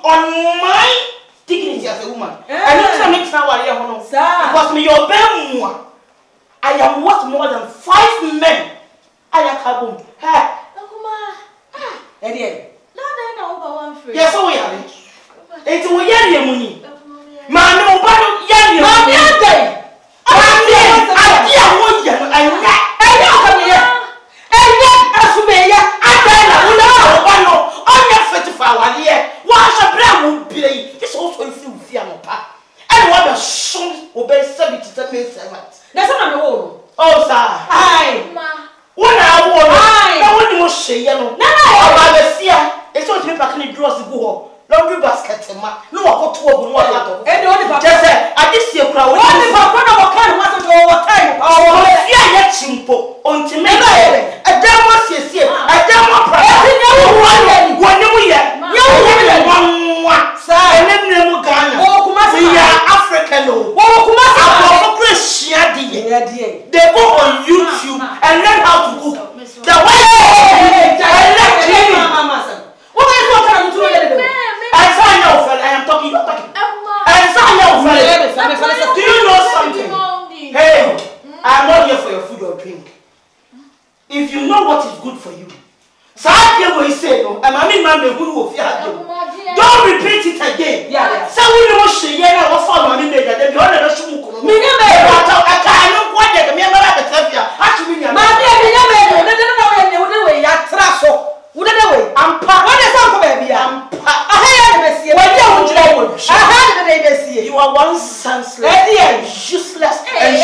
on my dignity as a woman. And you tell me now I am because me your bem. I am worth more than 5 men. I am kabum. Ha. Eddie. Yes, so we are. It's a year money. Man, no, but young, laundry basket ma no wako to ogun wa lato e de oni papa just say adisi ekura oni papa na waka no waso to time o fia ya chimpo ontime e dem wasiesie e dem apra e nya wo woni mu ye ye wanwa sa enem mu Ghana wo kuma se ya African no wo kuma se ko Christian die they go on YouTube and learn how to cook the way mama what are you talking to I am talking, you're talking. Do you know something? Hey, I am not here for your food or drink. If you know what is good for you, say no, don't repeat it again. So we don't say, yeah, what for money made that the other shoe. You are one senseless, useless, and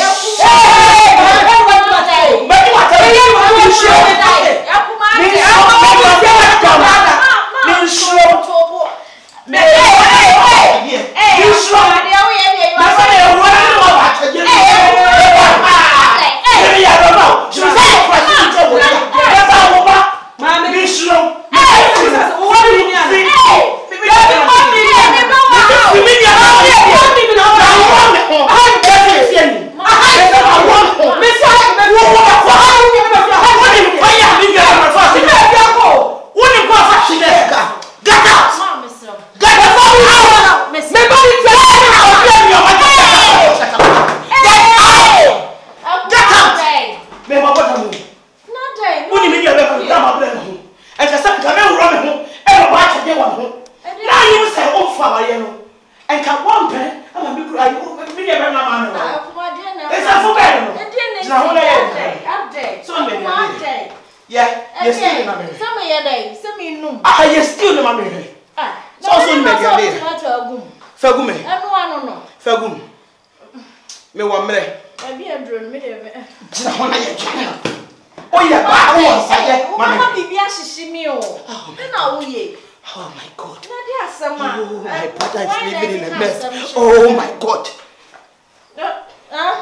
oh my God. Oh, my brother is living in a mess. Oh my God.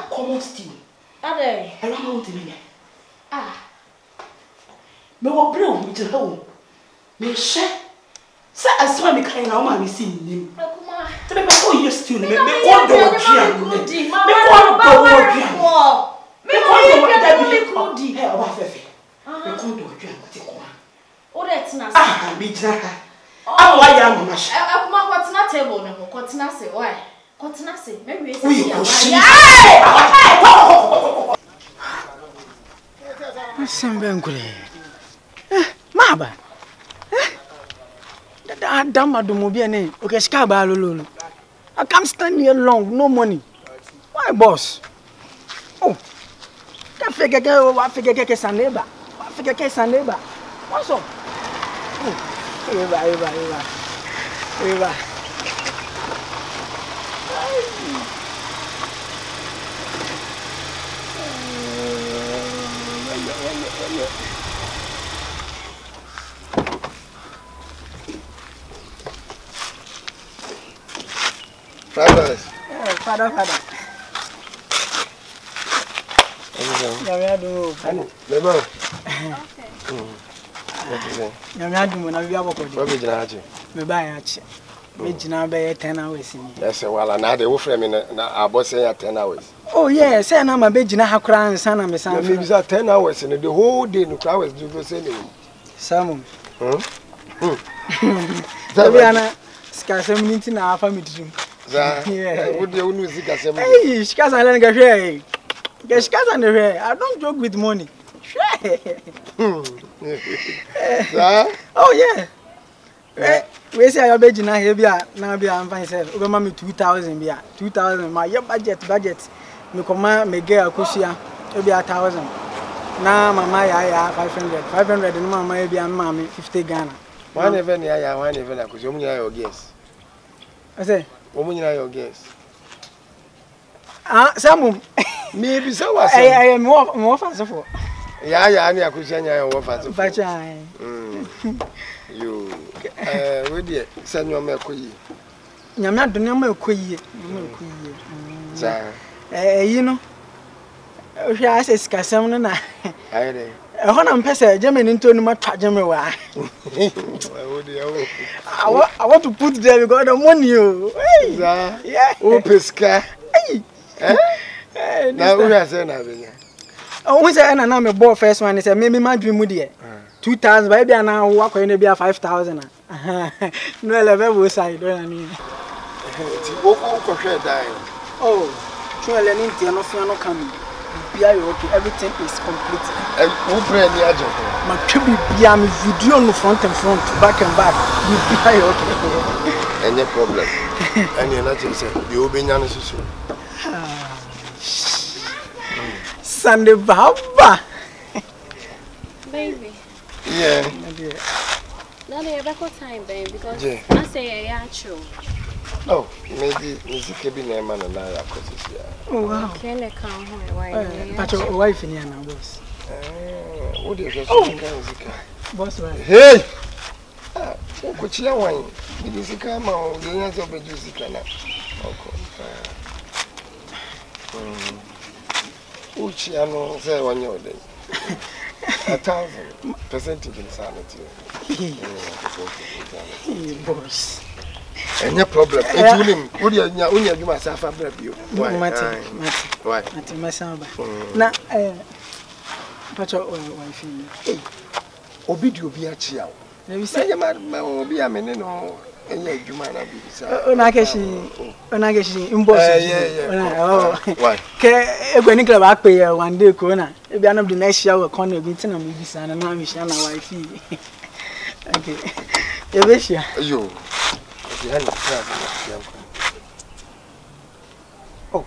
Come on, Steve. I don't know what to mean. Me wa bro mi je ho. Me she. Say asma me kan na o ma me si nim. Akuma. Te be ko yes to me ko do odua. Me ko do odua. Me ko do eh o ba fefe. Me ko do odua ko te ko. O de tina se. Me jira ha. Awa ya no ma she. Akuma ko tina table ne ko tina se why? Ko tina se. Me we se ya. Sembengule. Maba. That damn madumobia okay, skaba lolo. I can't stand here long, no money. Why boss? Oh. Can't figure what figure Saneba. What figure Saneba. What's up? Oh. Eva. Father. Yes, well, and I will frame in a boss say 10 hours. Oh, yes, and I'm a big Hakra and Sana, Miss 10 hours in the whole day. No hours do the same. Some. kasem ni nti na afa medrim. Yeah. What do you know kasem? Hey, shikaza na nga hwe. Get shikaza na hwe. I don't joke with money. Oh yeah. We say I be gina here bia na bia am fine say we ma me 2000 bia 2000 my budget me koma me get akosia e bia 1000 na mama ya 500 no mama e bia ma me 50 Ghana one even ya one even akosia omunya your guess I say omunya your guess Samum maybe so was I am more fast for ya ni akosia nya your fast for bacha you we dey sanyo me koyi nyame adone ma koyi za you know we ase sikasem no na ayre ho na mpese Germany ntonu ma twa Germany wa I want to put there because the money za o pesca na we ase na be we say na me ball first one say me ma dream mu there 2000 by bia na wo akoye bia 5000 no level side don ani wo ko hwe dai oh try learning the no fiano come bia you okay everything is complete wo pray ni ajo ma twa bia me video no front and front back and back bia you okay any problem any na say the obenya no susu Sunday baba baby. Yeah. Now they have a good time, babe, because I say yeah, true. Oh, maybe music be na man na ya kosi ya. Oh wow. Can they come home? Why? But your wife in here now, boss. What do you say? Music. Boss, right? Hey. Ko chia wan. Music ma o de yan so be music na. Okay. Uchi ano say wan yo dey. 1,000% insanity. Boss. Any problem? It's him. What you must have a brave. Why? Why? Myself. Na but your wife. Obidio bi a chia. You say ma obi a me no enye adwuma na bi sa. Ona keshi imboss. Yeah. Why? Ke egwani club akpe one day ko na. E bia na the next year we come na bi tina me bi sa na na me share na wife. Okay. You be sure? Yo. Oh.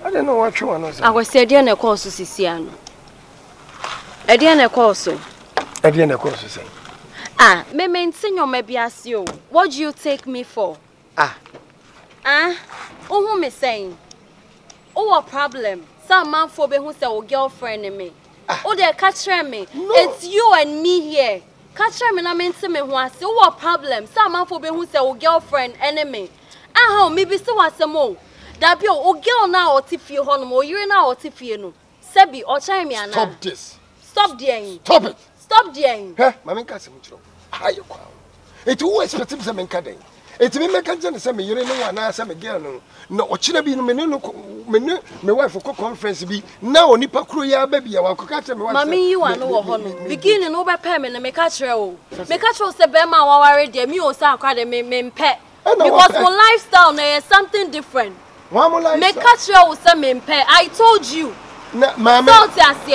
I don't know what you want to say. I was said na course sisiano. Na course. Na course say. Me maintain your mebiasio. What do you take me for? Who me saying? Oh, a problem. Some man for be who say o girlfriend me. Oh, they catch me. No. It's you and me here. Catch me na maintain me who I say oh, a problem. Some man for be who say o girlfriend enemy. How me be so asemo. That be o girl now or tiffy honum or you now or tiffy no. Sebi or chime me ana. Stop this. Stop there. Stop it. Stop there. Hey, mama kasi muchro. Ayo kwa. It who expect him some menka dey. It me menka jene say me yire no wa na say me girl no. No ochire bi no me wife ko conference bi na onipa kro ya ba bia wa ko ka tell me wife. Mami you are no wo ho no. Beginning no be pay me na me ka kire o. Me ka kire say be ma wa ware dey me o say akwa dey me mpe. Because my lifestyle na is something different. Me ka kire o say me mpe. I told you. Na mama.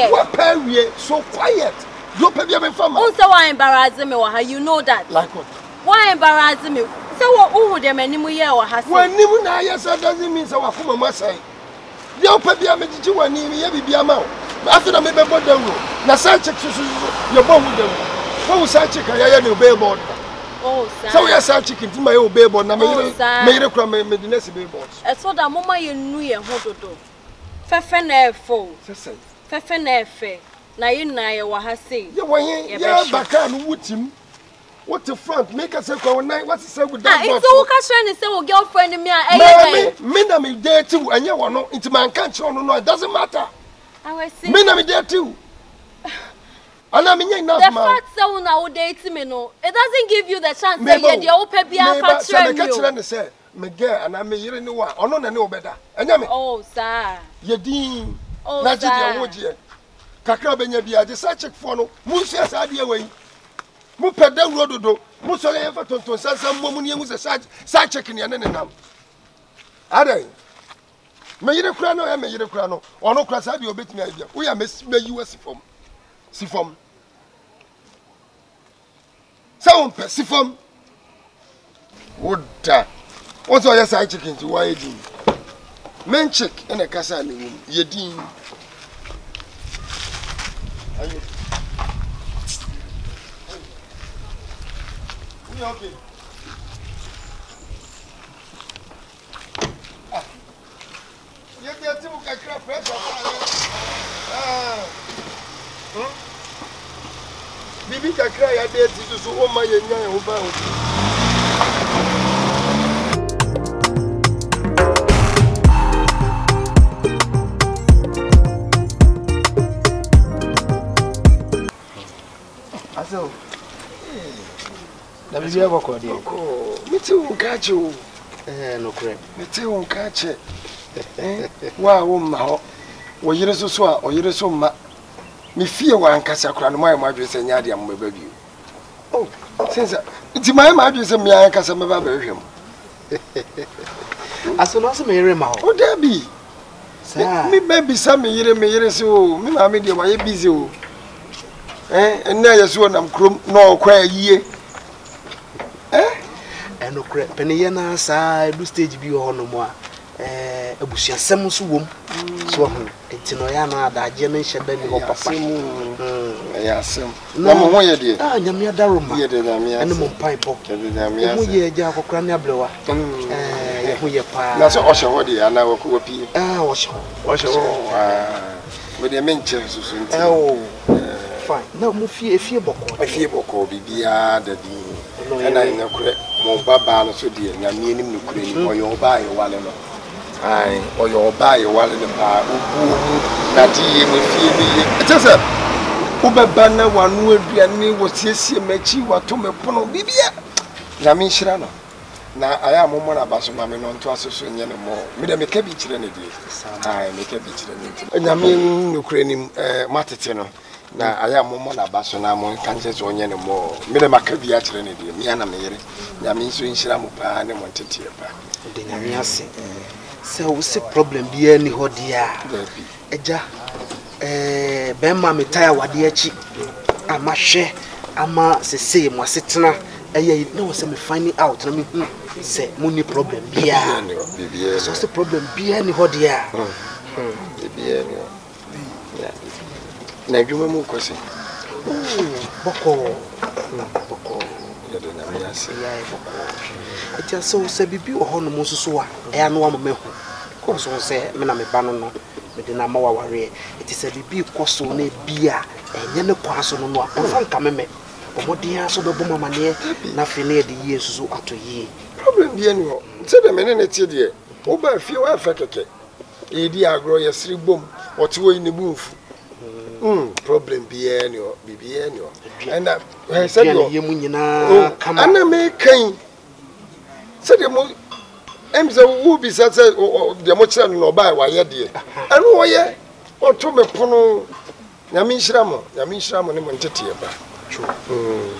What pay we so quiet. You pay me from. Who say why embarrassing me wa you know that. Like what? Why embarrassing me? Say what who dem animu here or has. When nimu na yes doesn't mean say wa kuma masai. You pay me jiji wani me ye bibia ma. After na me be board dem. Na side check so you born with them. Who side check ya na obey board. Oh, sir. So we are side check in my obey board na me kra me the next be board. E so da mama ye nu ye hododo. Fefe na efo. Say. Fefe na efe. Na you na ye wa ha say. Ye won ye baka no wutim. What the front make us say kwa night what say with that. It's so ka share say your girlfriend me a me na me date too anya wo no nti man kan che no it doesn't matter. I was saying me na me date too. Ana me nya the fact say una wo date me no it doesn't give you the chance say ye dey open bia ka share me. Me ka share ne say me girl ana me yire ni wa ono na ne obeda. Anya me. Oh sir. Ye din. Oh na ji dia wo je. Kakra benya bia je sa check for no. Mu sia sa dia wei. Mu peda rododo. Mu so ye fa tonton sansan momu ne hu se sa check ne ne nam. Adai. Me yire kura no ya me yire kura no. Ono kura sa de obetimi adia. Wo ya me yiwa sifom. Sifom. Sa on pe sifom. Woda. What's all your side chicken to why din? Men chick in a casa ni wom. Ye din. Ayo. You okay? Ah. Ye get Timo kakra pressure. Ah. Bibi kakra ya dey ti so o ma ye nyan e ho ba o. So, na bibi aboko dey. Meti won ka che o. No correct. Meti won ka che. Wa wo ma ho. Wo yire so a, o yire so ma. Me fie wa ankasa kura no mai ma dwe se nya de am ba bi. Oh, since ti mai ma dwe se me ankasa me ba ba hwem. Aso no so me yire ma ho. O da bi. Sa. Me baby sa me yire so. Me ma me de wa ye busy o. Na yeso nam krom no kwa yie no kre peniye na sa edu stage bi ho no mo a abusuasem so wom so ho enti no ya na adaje no hyeda ni ho papa ya sem na mo ho ye de nyame adaroma ye de na me ene mo pai po na me mo ye ja akokra ne ablewa ye ho ye pa na so o hye ho de ana wo ko pi o hye we de menche so nti fine na mo fie boko bibia da di na ina kure mo baba no so de nyame enim no kure ni oyo ba ye wale no ai oyo ba ye wale no ba obu na di ye mo fie ni ye tese wo baba na wanu aduane wo siesie machi wato me pono bibia nyame nhira no na aya mo mo na baso ma me no nto asoso nye ne mo me de me ka bi kire ne di ai me ka bi kire ne nyame no kure ni matete no na aya mo na baso na mo kanje so onye ne mo me de maka bi a kire ne di me ana me yere nyame nso nhira mo pa ne mo tete pa de nyame ase se wo se problem bi ani ho dia eja be ma me tire wade achi ama hwe ama sese mo asetena eye na wo se me find out na me se mo ni problem bia so se problem bi ani ho dia bia na dwuma mu kwese boko ya de na me ase ya boko etia so se bibi wo hono mo susu a e anu am mehu ko so se me na me ba no no me de na ma wa ware eti se bibi koso na bia enye ne kwa so no no a fa nka meme omodia so be bo mama ne na fe na de yi susu ato yi problem bi ani ho se de me ne tie de wo ba fie wa fa keke e di agro ye siri bom o ti wo ni bunfu problem bi ani ho bibi ani ho and I said ye mu nyina kama ana me kan se de mo emze wo bi sa se de mo kira no ba wa ye de anu wo ye o to me pono nyame nhira mo ne mo ntete ye ba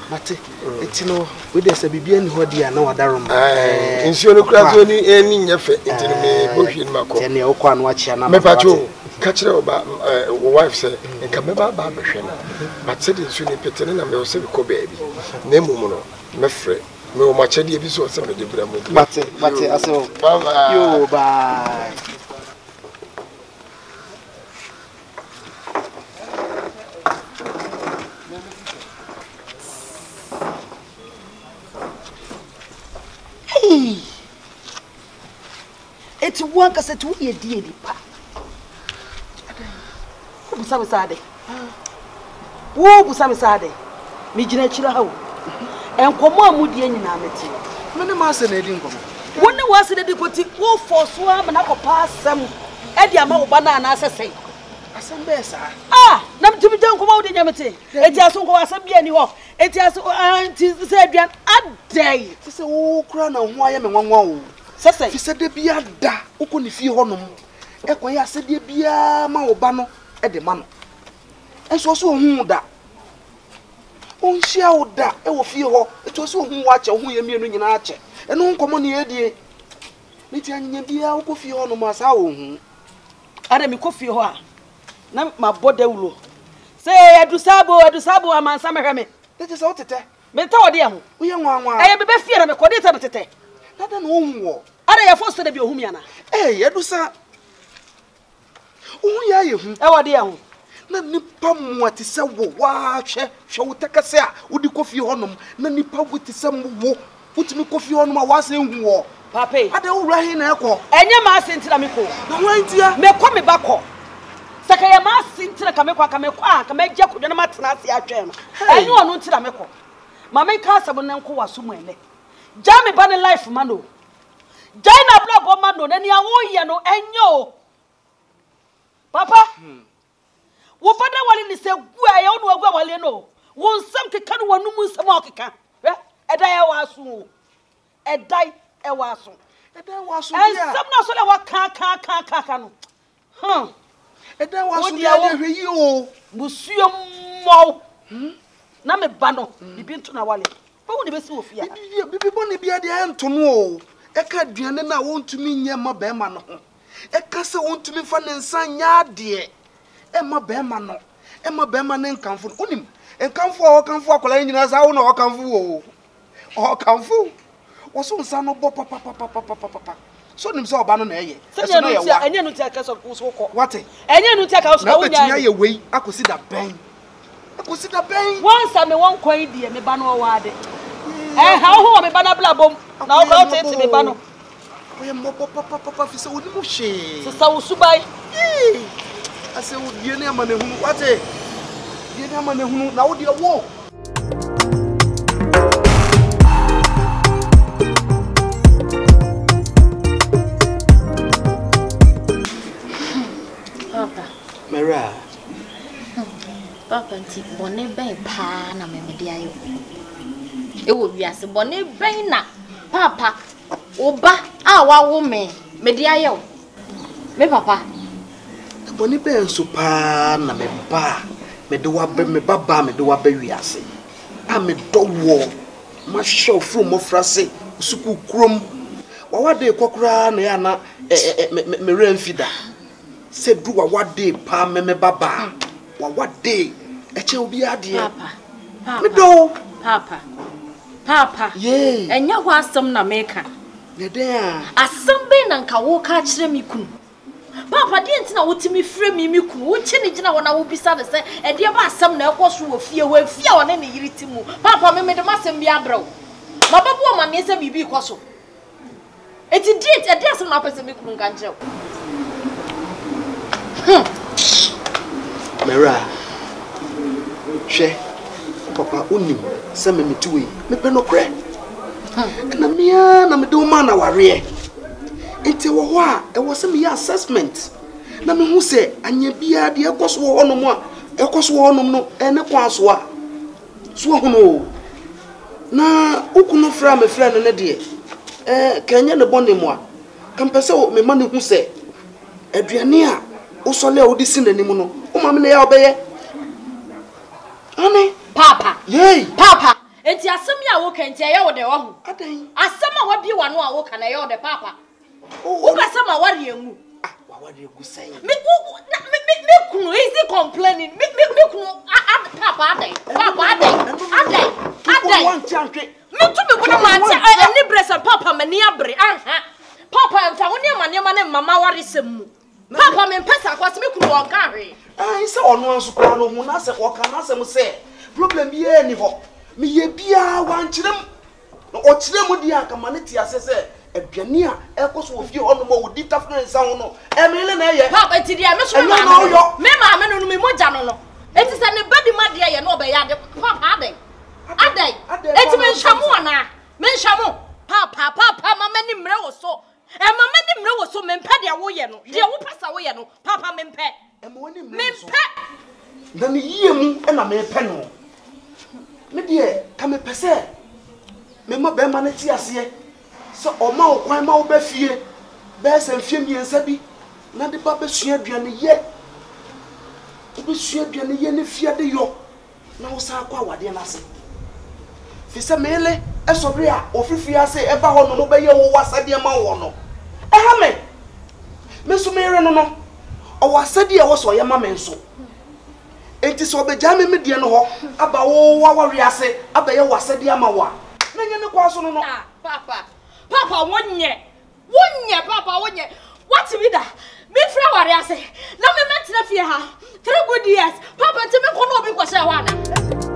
mate etino we de se bibi ani ho dia na wadarom insio no kura so ni eni nyefe etino me bohwe ni mako tene o kwa no achia na me pacho ka kire oba wife say nka me ba behwe na but se de nsu ni petene na me o se ko baabi na emu no me frɛ me o ma chede bi so se me de bra mo mate aso yo bye eti wanka se tu ye die di pa busa sade wo busa sade mi gina chira hawo enkomo amudie nyina meti me ne ma se na edi nkomo woni wase de koti wo forso am na kopa asem e di ama wo ba na na asese asem be sa na mtimi jan komo wo de nyamete eti aso nko asem bia ni ho eti aso anti se aduan adai se wo kura na ho aye me nwanwa wo sese fi se de bia da uko ni fi honom ekoye asede bia ma wo ba no e de ma no enso so hu da Onhia oda e wo fie ho eto so hu wa che hu ye mienu nyina ache eno nkomo ne edie niti anya bia wo fie ho no ma sa wo hu ada mi ko fie ho a na ma boda wulo se adusabo amansa mehwe me tete se otete me ta ode ho wo ye nwanwa aye bebe fie na me ko de te tete nada no wo ada ya fosto de bi ohum ya na adusa wo ya ye hu e wode ho na nipa muati se wo wa hwe wo tekase a wodi kofi honom na nipa wuti se wo wutimi kofi honom a wa se hu wo pape ada wo rahi na ekọ enye ma asentira me ko na wantia me ko me bakọ saka ya ma asentira ka me kwa ka me gye kodwo na matena ase atwe no enye onu ntira me ko ma me ka asabo na nko waso mu ele ja me ba ne life mano ja na bla bo mano na ni awo ye no enye o papa wo fada wale ni se gua ya onu agua wale no wo nsam keka no wanu mu nsam okeka edai e waso edai e waso ya nsam na so le wa ka no edai waso ya de hweyi o busuo mo na me ba no bibi nto na wale fa wo ne besi wo fia bibi bo ne bia de ento no o eka duane na wo ntumi nye ma be ma no ho eka se wo ntumi fa ne nsa nya de Emma Bemano, Emma Beman Camfu, Unim, and Camfu or Camfu, Colaninas, I don't know Camfu or Camfu. Was soon son of Papa. So himself banon a and you take us of what? And you take us away. I could see that bang. Once I may one coin, dear, me bano wade. And how am I banana bomb? Now about it to me bano. I am Papa, so we she. So Subai. I say, would you name money? What a you name money who now dear walk. Papa, Mara, Papa, Bonnie Bay Pana, Media. It would be as a Bonnie Bayna, Papa, Oba, our woman, Media. Me, Papa. Boni ben so pa na me ba me do wa be me baba me do wa be wiase a me do wo ma show from mo frase suku krom wa wade kokora na ya na me remfida se du wa wade pa me baba wa wade e che obi ade Papa me do Papa ye enya ho asem na meka ne den asem be na nka wo ka kire mi kunu Papa didn't know what me frame me cool, chinny when I will be sad to say, and dear ba some now was through a fear on any irritimu. Papa made a mass and be a bro. My baby woman is a baby cosso. It did a dear some opposite me couldn't ganjo. Mera she Papa uni send me to me peno cre. And I'm here, I'm a do man aware. Enti wo ho a e wo se me assessment na me hu se anya bia de ekoso wo honom a ekoso wo honom no ene kwa so a so ho no na ukunu fra me fra ne de kanya ne bone mo a kampese wo me ma ne hu se aduane a wo so le wo di sin nanim no wo ma me ne ya obeye ani Papa yey Papa enti asem ya wo kan ti ya wo de wo ho adan asem a wa bi wa no a wo kan ya wo de Papa who can some award you? What do you say? Me easy complaining. Me Papa, me to be one man, any breast and Papa, many abre. Papa, and Tawny, Mamma, what is him? Papa, me pesa, was me could walk carry. I saw no one soprano who answer or can answer say. Problem be any ho. Me ye be a one chim or chimudia, community, as I say. Aduania ekoso wo fie ono mo wodi tafna nsa ho no emele na ye Papa ti dia me so me ma no me moja no no eti se ne badi ma dia ye no be ya de Papa adai eti me nhamu ana me nhamu Papa mama ni mre wo so mama ni mre wo so me mpa dia wo ye no dia wo pasa wo ye no Papa me mpe me mpe na ne yie mu na me pe no me die ka me pese me ma be ma na ti ase so o ma o kwan ma o be fie be se fie miensa bi na de ba be sua aduane ye o be sua aduane ye ne fie de yo na wo sa akwa wade na se fi se mele esobre a ofifi ase eba ho no mo be ye wo wasade ma wo no ha me so mere no no o wasade e wo so ye ma me nso enti so obeja me die no ho aba wo wawari ase aba ye wasade ama wo na nye me kwa so no no papa wonye papa wonye what me da me fra wari ase na me metena fie ha 3 good years papa ntime ko no obi kwose wa na